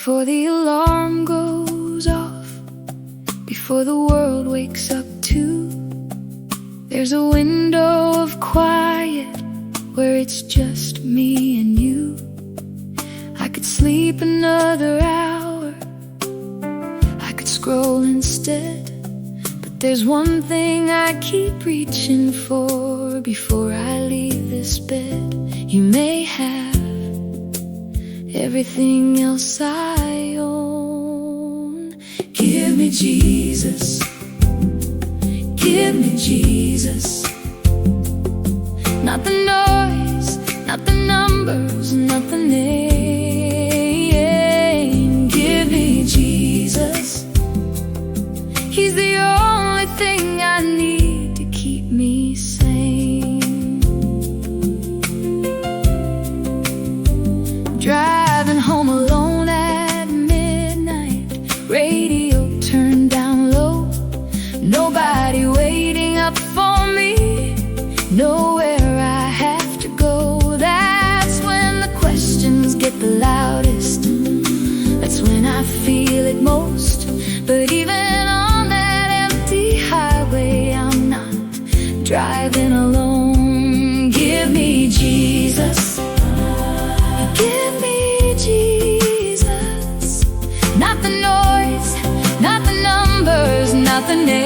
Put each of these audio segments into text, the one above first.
before the alarm goes off, before the world wakes up too. There's a window of quiet where it's just me and you. I could sleep another hour, I could scroll instead, but there's one thing I keep reaching for before I leave this bed. You may have everything else I own. Give me Jesus, give me Jesus. Not the noise, not the numbers, not the name. Give me Jesus. He's the only thing I need to keep me sane. Driving home alone at midnight, radio turned down low. Nobody waiting up for me, nowhere I have to go. That's when the questions get the loudest, that's when I feel it most. But even on that empty highway, I'm not driving alone. Give me Jesus, give me Jesus. Not the noise, not the numbers, not the name.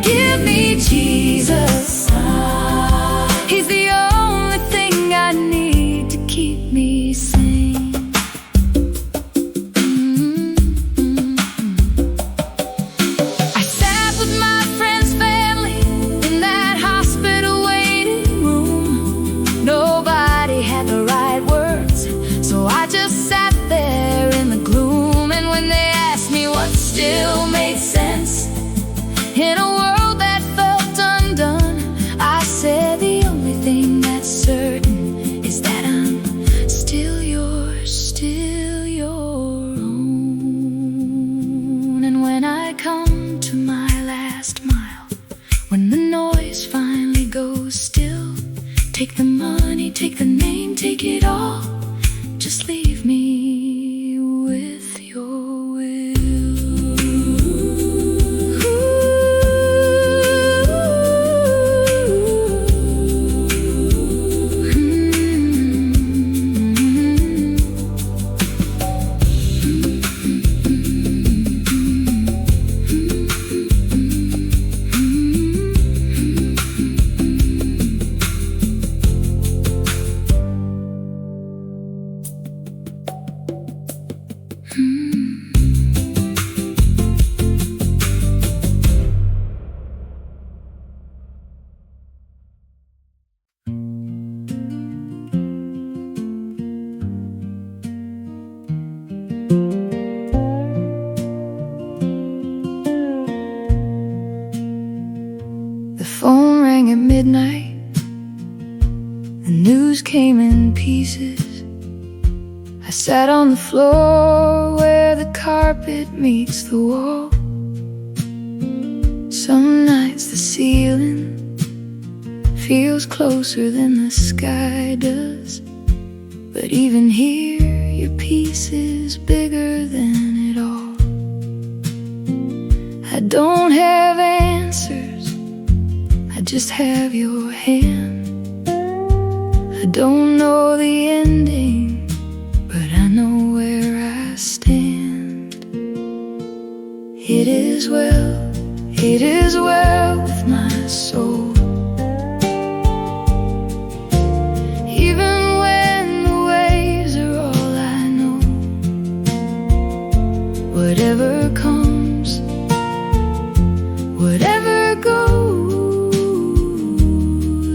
Give me Jesus. He's the only thing I need to keep me sane. I sat with my friend's family in that hospital waiting room. Nobody had the right words, so I just sat there in the gloom. And when they asked me what still made sense in a world that felt undone, I said the only thing that's certain is that I'm still yours, still your own. And when I come to my last mile, when the noise finally goes still, take the money, take the name, take it all, just leave me with your will. The phone rang at midnight, the news came in pieces. I sat on the floor where the carpet meets the wall. Some nights the ceiling feels closer than the sky does, but even here your piece is bigger than it all. I don't have answers, I just have your hand. I don't know the ending, but I know where I stand. It is well, it is well with my soul. Even when the waves are all I know, whatever comes, whatever goes,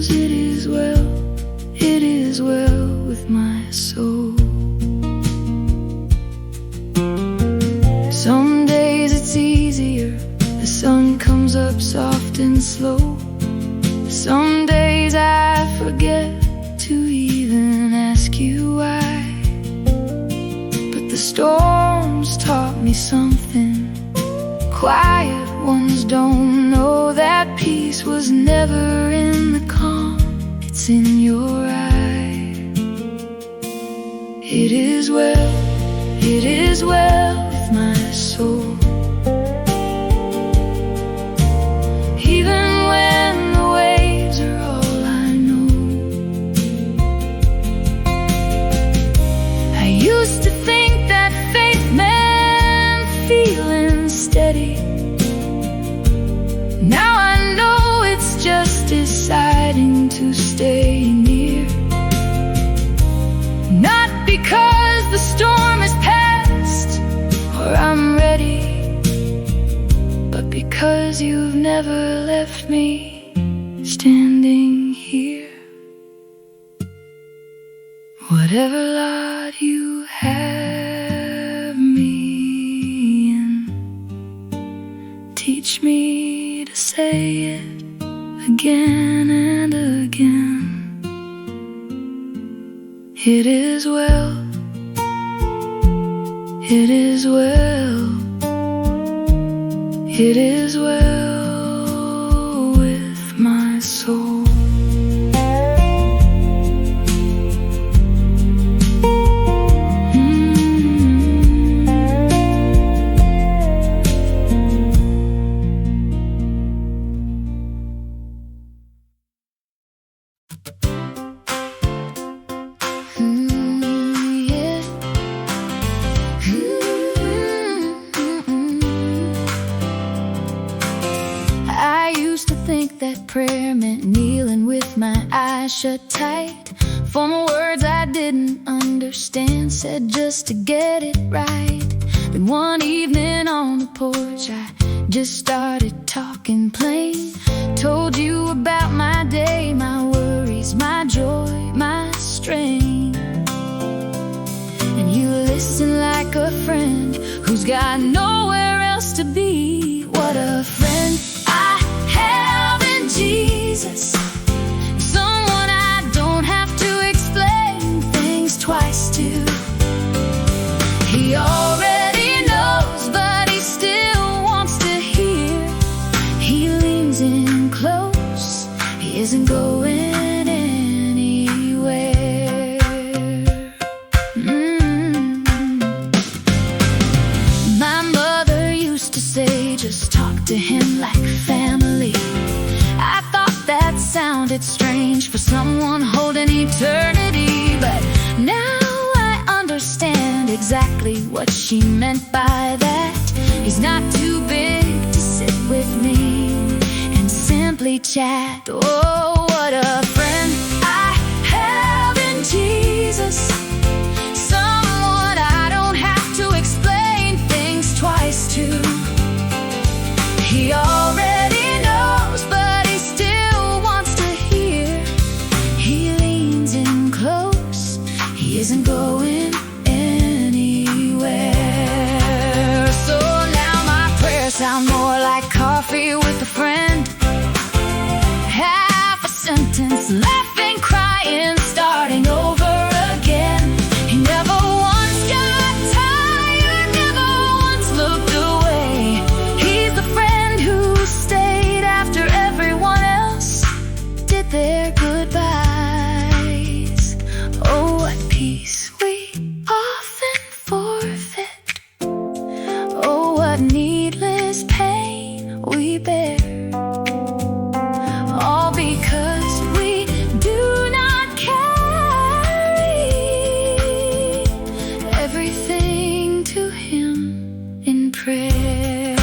it is well, it is well with my soul. Some days it's easier, the sun comes up soft and slow. Some days I forget to even ask you why, but the storms taught me something quiet ones don't know. That peace was never in the calm, it's in your eye. It is well, it is well with my soul. Even when the waves are all I know. I used to think that faith meant feeling steady. Now I know it's just deciding to stay near. Not because the storm is past or I'm ready, but because you've never left me standing here. Whatever lot you have me in, teach me to say it again and again. It is well, it is well, it is well with my soul. That prayer meant kneeling with my eyes shut tight, formal words I didn't understand, said just to get it right. Then one evening on the porch I just started talking plain. Told you about my day, my worries, my joy, my strain. And you listened like a friend who's got nowhere else to be. What a friend I have in Jesus, someone I don't have to explain things twice to. He already knows, but he still wants to hear. He leans in close, he isn't going anywhere. My mother used to say, just talk to him like family. I thought that sounded strange for someone holding eternity, but now I understand exactly what she meant by that. He's not too big to sit with me and simply chat. Oh, what a friend I have in Jesus, someone I don't have to explain things twice to. He already knows, but he still wants to hear. He leans in close, he isn't going anywhere. So now my prayers sound more like coffee with a friend. Half a sentence, laughing, crying, starting over again. He never once got tired, never once looked away. He's the friend who stayed after everyone else did their goodbyes. Oh, what peace we often forfeit. Oh, what needless pain we bear. All because we do not carry everything to him in prayer.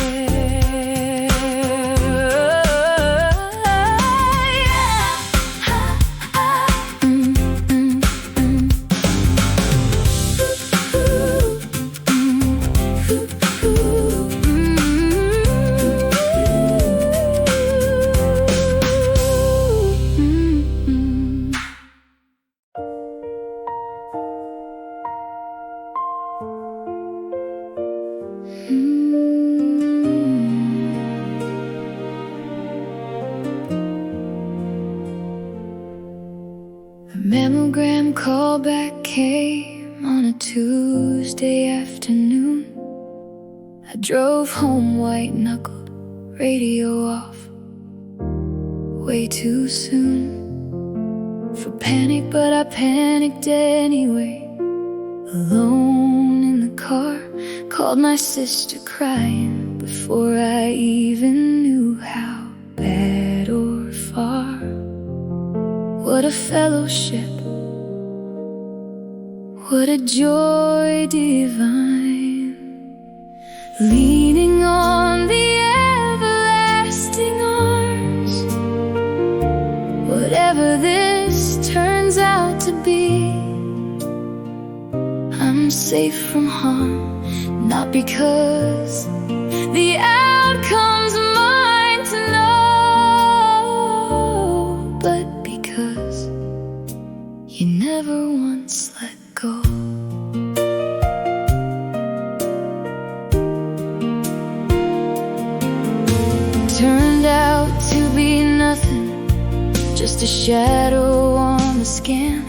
Mammogram callback came on a Tuesday afternoon. I drove home white-knuckled, radio off, way too soon for panic, but I panicked anyway. Alone in the car, called my sister crying before I even knew how bad or far. What a fellowship, what a joy divine, leaning on the everlasting arms. Whatever this turns out to be, I'm safe from harm, not because the outcome's mine to know, but because you never once let go. Turned out to be nothing, just a shadow on the scan.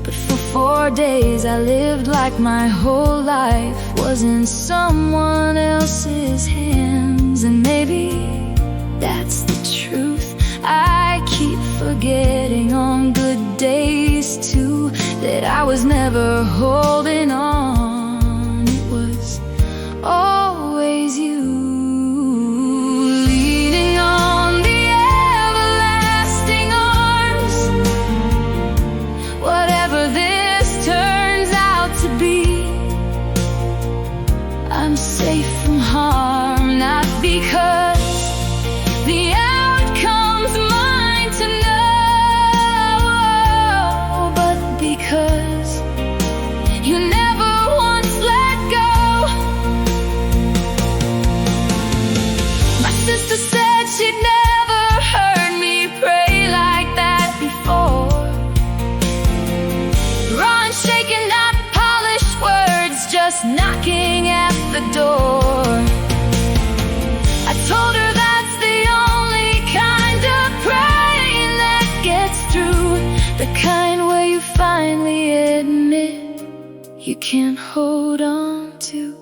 But for 4 days I lived like my whole life was in someone else's hands. And maybe that's the truth. I keep forgetting on good days too that I was never holding on. It was always you. I'm safe from harm, not because the outcome's mine to know, but because you never once let go. My sister said she'd never heard me pray like that before. Raw and shaken, not polished words, just knocking at the door. I told her that's the only kind of praying that gets through, the kind where you finally admit you can't hold on to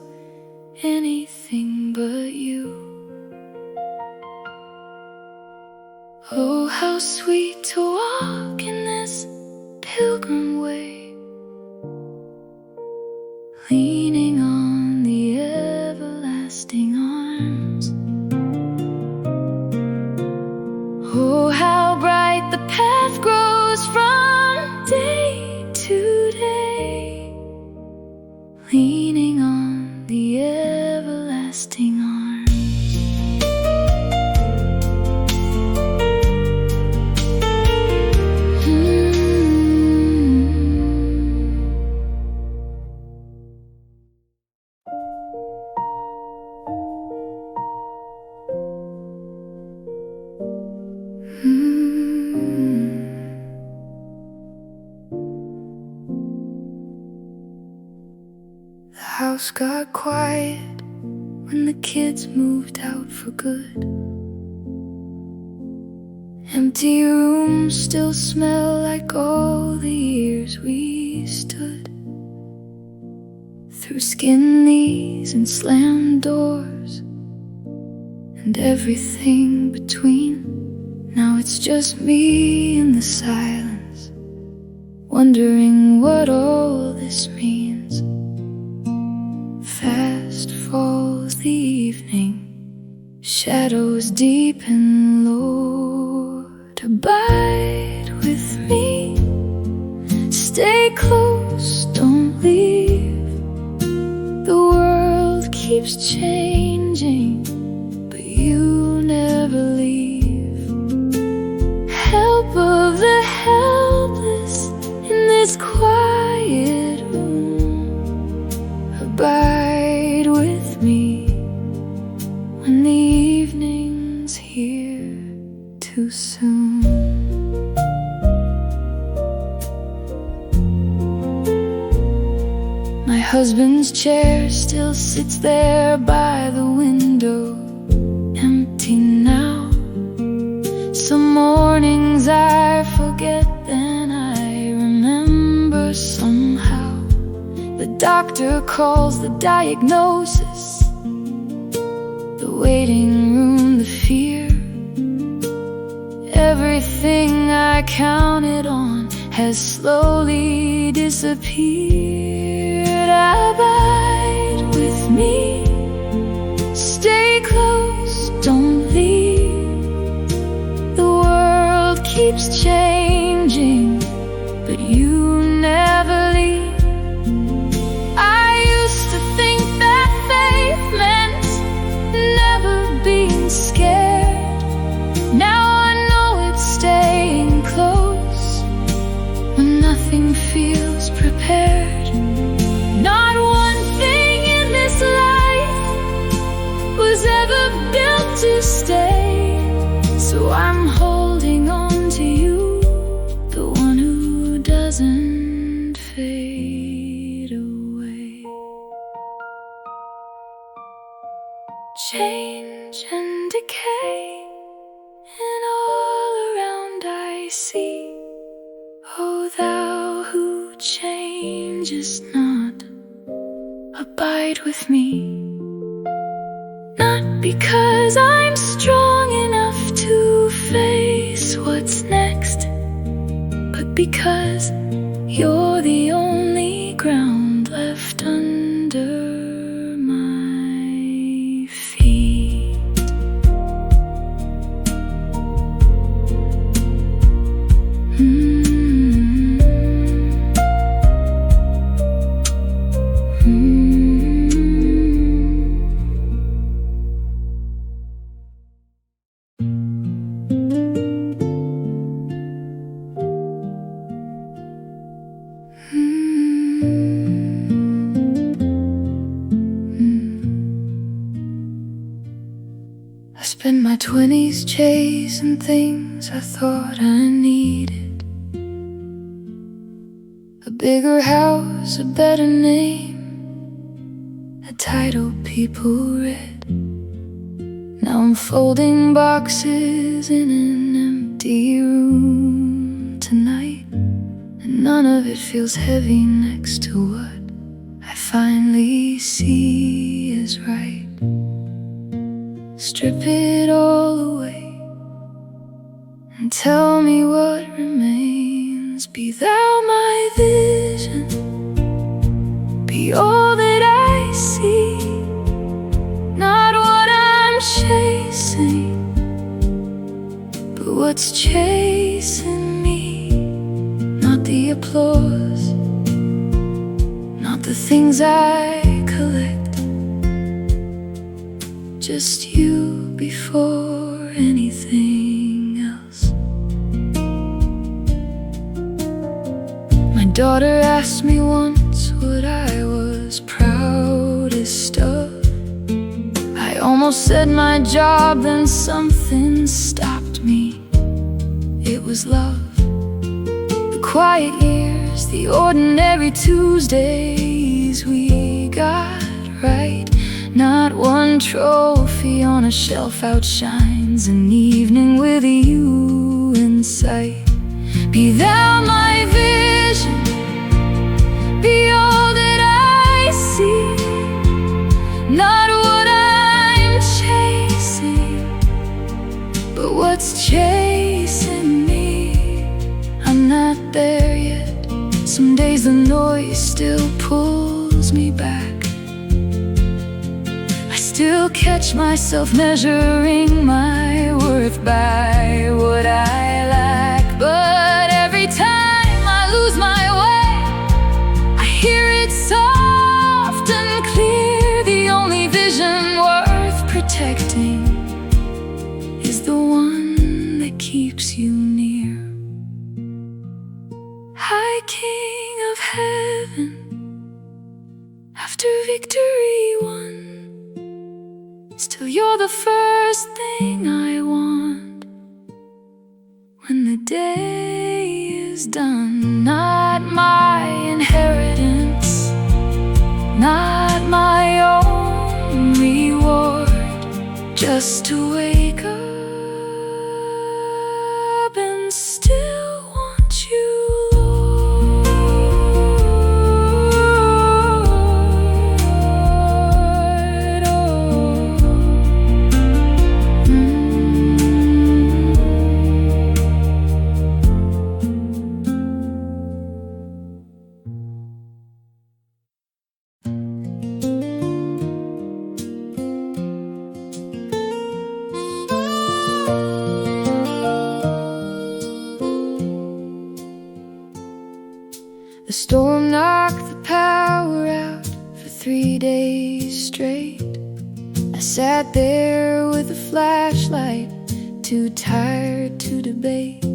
anything but you. Oh, how sweet to walk in this pilgrim way, leaning on the everlasting arms. Oh, how bright the path grows from day to day, leaning on the everlasting arms. The house got quiet when the kids moved out for good. Empty rooms still smell like all the years we stood through skin knees and slammed doors and everything between. Now it's just me in the silence, wondering what all this means. Fast falls the evening, shadows deep and Lord, abide with me. Stay close, don't leave. The world keeps changing, but you never leave. Help of the helpless in this quiet room, abide with me when the evening's here too soon. My husband's chair still sits there by the window, empty now. Some mornings I forget, then I remember somehow. The doctor calls the diagnosis, the waiting room, the fear. Everything I counted on has slowly disappeared. abide with me. Stay close, don't leave. The world keeps changing, but you never leave. I used to think that faith meant never being scared. Now I know it's staying close when nothing feels prepared. Not one thing in this life was ever built to stay, so I'm holding on to you, the one who doesn't fade away. Change and decay, and all around I see. O thou who changest not, abide with me. Not because I'm strong enough to face what's next, but because you're the only ground left under my feet. I spent my 20s chasing things I thought I needed. A bigger house, a better name, a title people read. Now I'm folding boxes in an empty room tonight, and none of it feels heavy next to what I finally see is right. Strip it all away and tell me what remains. Be thou my vision, be all that I see. Not what I'm chasing, but what's chasing me. Not the applause, not the things I collect, just you before anything else. My daughter asked me once what I was proudest of. I almost said my job, then something stopped me. It was love. The quiet years, the ordinary Tuesdays we got right. Not one trophy on a shelf outshines an evening with you in sight. Be thou my vision, be all that I see. Not what I'm chasing, but what's chasing me. I'm not there yet. Some days the noise still pulls me back. Still catch myself measuring my worth by what I lack. But every time I lose my way, I hear it soft and clear. The only vision worth protecting is the one that keeps you near. High King of Heaven, after victory won, still you're the first thing I want when the day is done. Not my inheritance, not my own reward, just to wake up and still want you. storm knocked the power out for 3 days straight. I sat there with a flashlight, too tired to debate.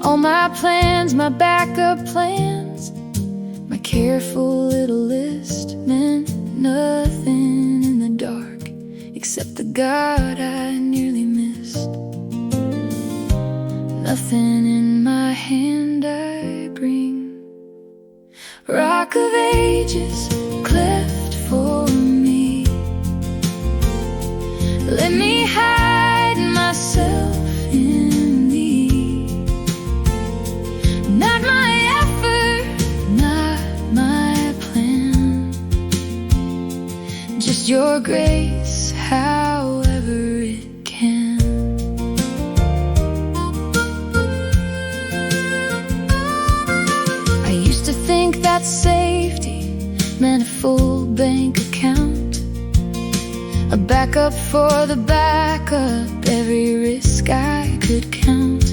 All my plans, my backup plans, my careful little list meant nothing in the dark, except the God I nearly missed. Nothing in my hand I bring. Rock of ages, cleft for me. Let me hide myself in thee. Not my effort, not my plan, just your grace, however it can. I used to think that safety meant a full bank account, a backup for the backup, every risk I could count.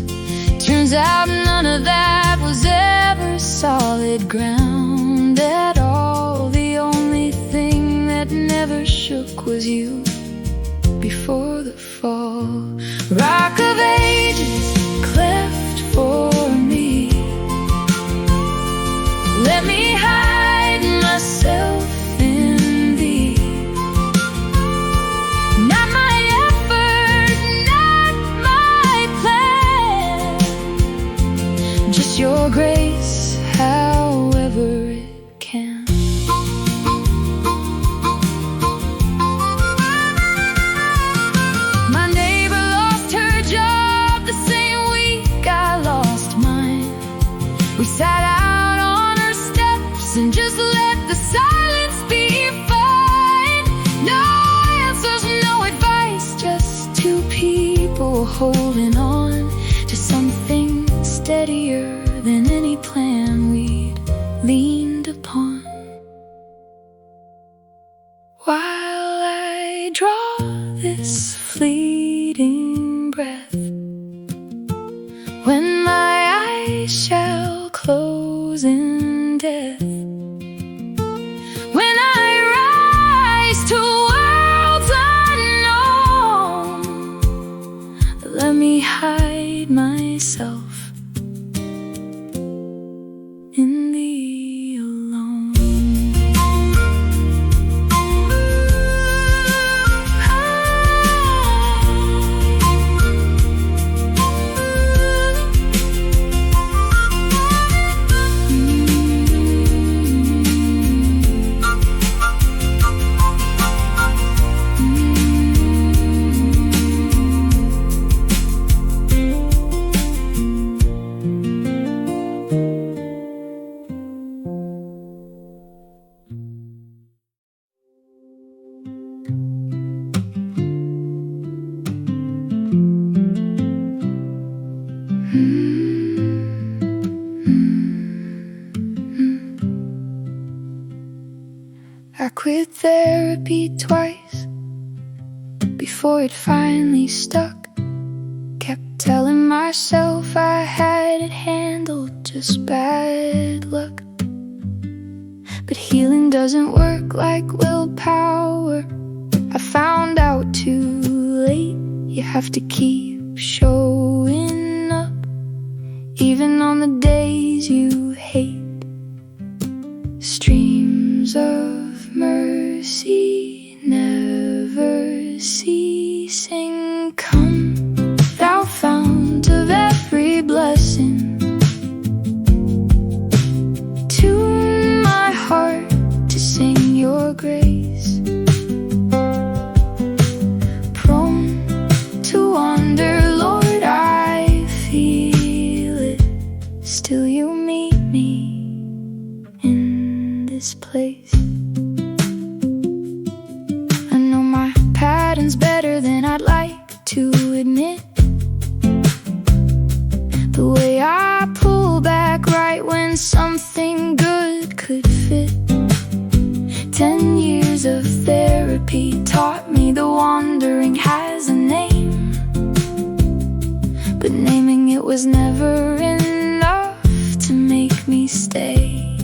Turns out none of that was ever solid ground at all. The only thing that never shook was you before the fall. Rock of ages, cleft for me. Let me hide myself in thee. Not my effort, not my plan, just your grace, however it can. My neighbor lost her job the same week I lost mine. We sat out on her steps and just let the silence be fine. No answers, no advice, just two people holding on to something steadier than any plan we'd leaned upon. While I draw this fleeting breath, when my eyes shall close in death, when I rise to worlds unknown, let me hide myself in thee alone. I quit therapy twice before it finally stuck. Kept telling myself I had it handled, just bad luck. But healing doesn't work like willpower. I found out too late. You have to keep showing up, even on the days you hate. Streams of mercy never ceasing. Come, thou fount of every blessing, tune my heart to sing your grace. Prone to wander, Lord, I feel it. Still you meet me in this place. I know my pattern's better than I'd like to admit. The way I pull back right when something good could fit. 10 years of therapy taught me the wandering has a name, but naming it was never enough to make me stay.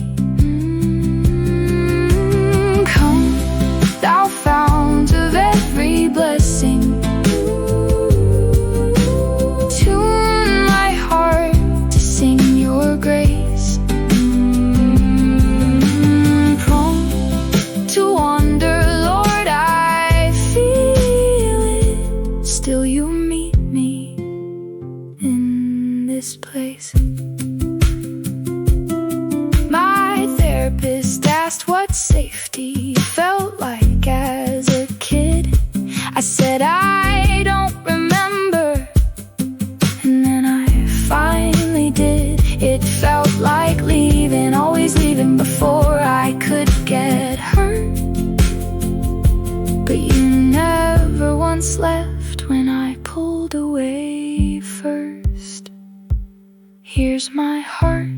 I said I don't remember, and then I finally did. It felt like leaving, always leaving before I could get hurt. But you never once left when I pulled away first. Here's my heart,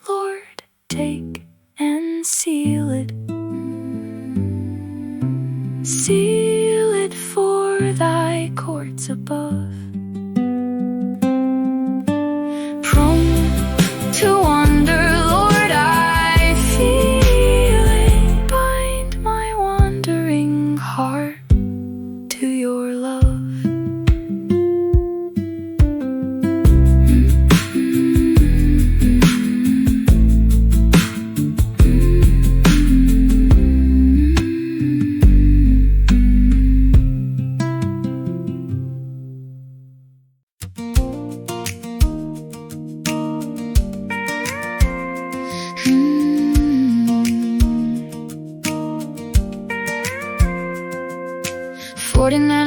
Lord, take and seal it. Seal it for thy courts above. Prone to wander, Lord, I feel it. Bind my wandering heart to your love.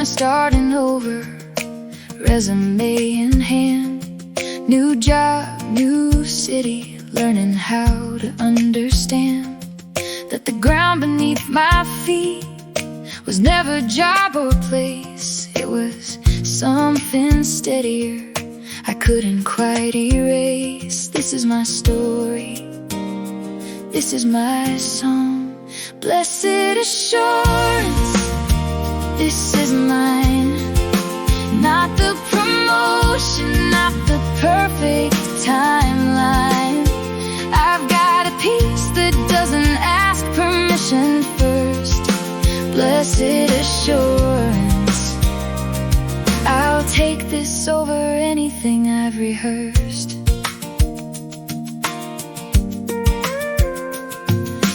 Starting over, resume in hand. New job, new city, learning how to understand that the ground beneath my feet was never a job or place. It was something steadier I couldn't quite erase. This is my story, this is my song. Blessed assurance, this is mine. Not the promotion, not the perfect timeline. I've got a peace that doesn't ask permission first. Blessed assurance, I'll take this over anything I've rehearsed.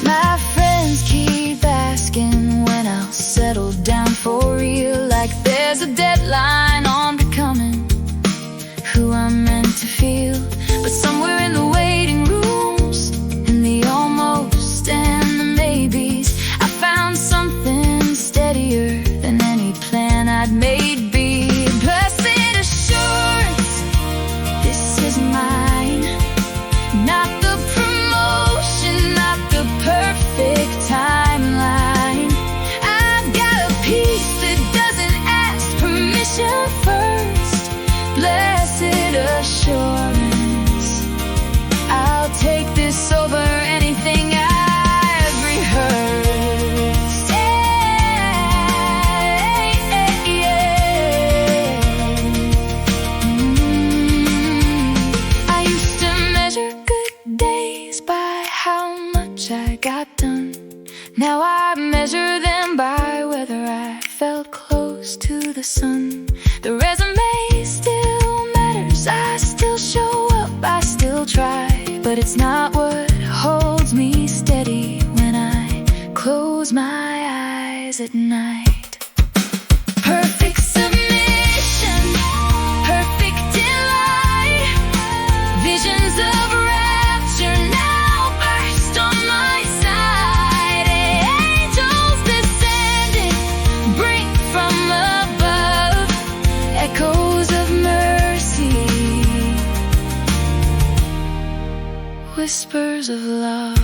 My friends keep asking when I'll settle down for real, like there's a deadline on becoming who I'm meant to feel. But somewhere in the waiting rooms, in the almost and the maybes, I found something steadier than any plan I'd made be. Blessed assurance, this is mine. Not the promotion, not the perfect timeline. I've got a peace that doesn't ask permission first. Blessed assurance, I'll take this over anything I've rehearsed. I used to measure good days by how much I got done. Now I measure them by whether I felt close to the sun. The resume still matters, I still show up, I still try. But it's not what holds me steady when I close my eyes at night. Perfect submission, perfect delight. Visions of rapture now burst on my side. Angels descending, bring from above echoes of mercy, whispers of love.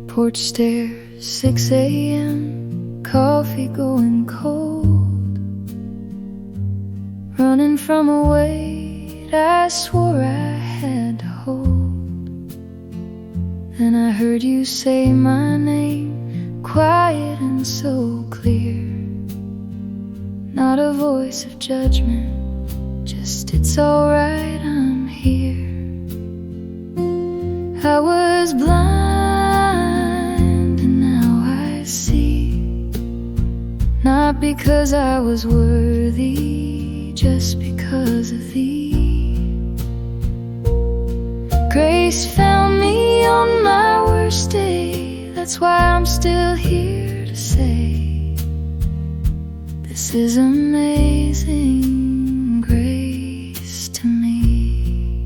Porch stairs, 6 a.m., coffee going cold. Running from a weight I swore I had to hold. Then I heard you say my name, quiet and so clear. Not a voice of judgment, just it's alright, I'm here. I was blind and now I see. Not because I was worthy, just because of thee. Grace found me on my worst day. That's why I'm still here to say, this is amazing grace to me.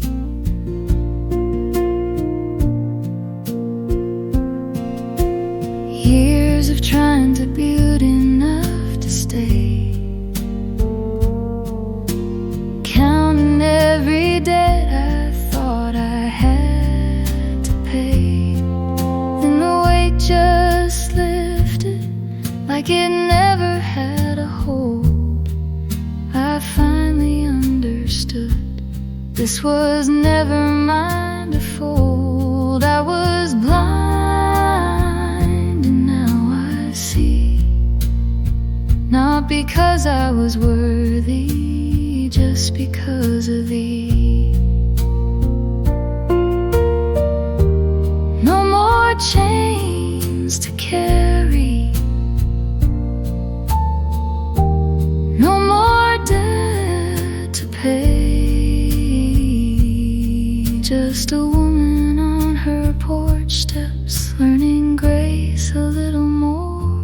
Years of trying to build enough to stay, counting every debt I thought I had to pay. Then the weight just lifted like it never had a hold. I finally understood this was never mine to fold. I was blind and now I see, not because I was worthy, just because of Thee. No more chains to carry, no more debt to pay. Just a woman on her porch steps, learning grace a little more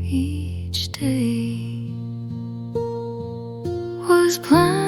each day. Was blind